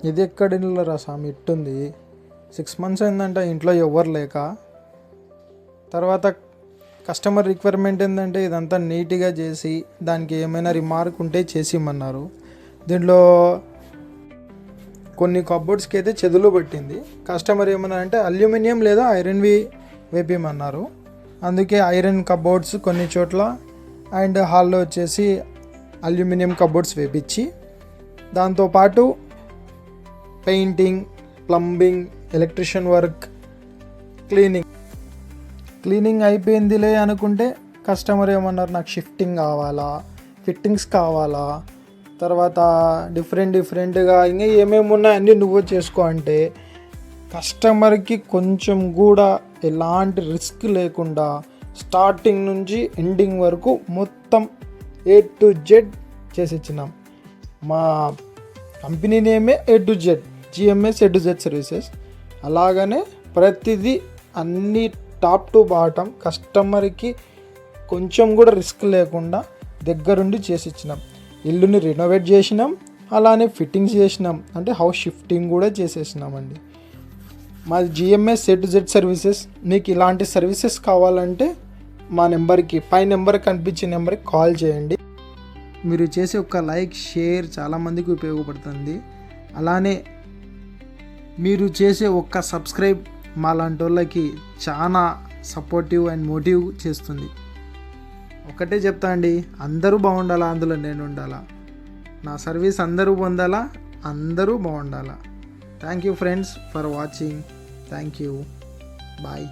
ఇది ఎక్కడ ఇల్లురా స్వామి ఇట్టుంది. 6 months అయిందంట ఇంట్లో ఎవ్వరు లేక. తర్వాత కస్టమర్ రిక్వైర్మెంట్ ఏంటంటే ఇదంతా నీట్గా చేసి దానికి ఏమైనా రిమార్క్ ఉంటే చేసి ఇమ్మన్నారు. దీంట్లో కొన్ని కబోర్డ్స్కి అయితే చెదులు పట్టింది. కస్టమర్ ఏమన్నారంటే అల్యూమినియం లేదా ఐరన్వి వేపిమన్నారు. అందుకే ఐరన్ కబోర్డ్స్ కొన్ని చోట్ల అండ్ హాల్లో వచ్చేసి అల్యూమినియం కబోర్డ్స్ వేపించి దాంతోపాటు painting, plumbing, electrician work, cleaning అయిపోయిందిలే అనుకుంటే కస్టమర్ ఏమన్నారు, నాకు షిఫ్టింగ్ కావాలా, ఫిట్టింగ్స్ కావాలా, తర్వాత డిఫరెంట్గా ఇంకా ఏమేమి ఉన్నాయి అన్నీ నువ్వు చేసుకో అంటే కస్టమర్కి కొంచెం కూడా ఎలాంటి రిస్క్ లేకుండా స్టార్టింగ్ నుంచి ఎండింగ్ వరకు మొత్తం A to Z చేసి ఇచ్చినాం. మా కంపెనీ నేమే A to Z, GMS A to Z services. అలాగనే ప్రతిదీ అన్ని టాప్ టు బాటమ్ కస్టమర్కి కొంచెం కూడా రిస్క్ లేకుండా దగ్గరుండి చేసి ఇచ్చినాం. ఇల్లుని రినోవేట్ చేసినాం, అలానే ఫిట్టింగ్స్ చేసినాం, అంటే హౌస్ షిఫ్టింగ్ కూడా చేసేసినామండి. మాది GMS A to Z services. మీకు ఇలాంటి సర్వీసెస్ కావాలంటే మా నెంబర్కి, పై నెంబర్ కనిపించే నెంబర్కి కాల్ చేయండి. మీరు చేసే ఒక లైక్, షేర్ చాలామందికి ఉపయోగపడుతుంది. అలానే మీరు చేసే ఒక్క సబ్స్క్రైబ్ మా లాంటి వాళ్ళకి చాలా సపోర్టివ్ అండ్ మోటివ్ చేస్తుంది. ఒకటే చెప్తా అండి, అందరూ బాగుండాలా, అందులో నేను ఉండాలా, నా సర్వీస్ అందరూ పొందాలా, అందరూ బాగుండాలా. Thank you friends for watching. Thank you. Bye.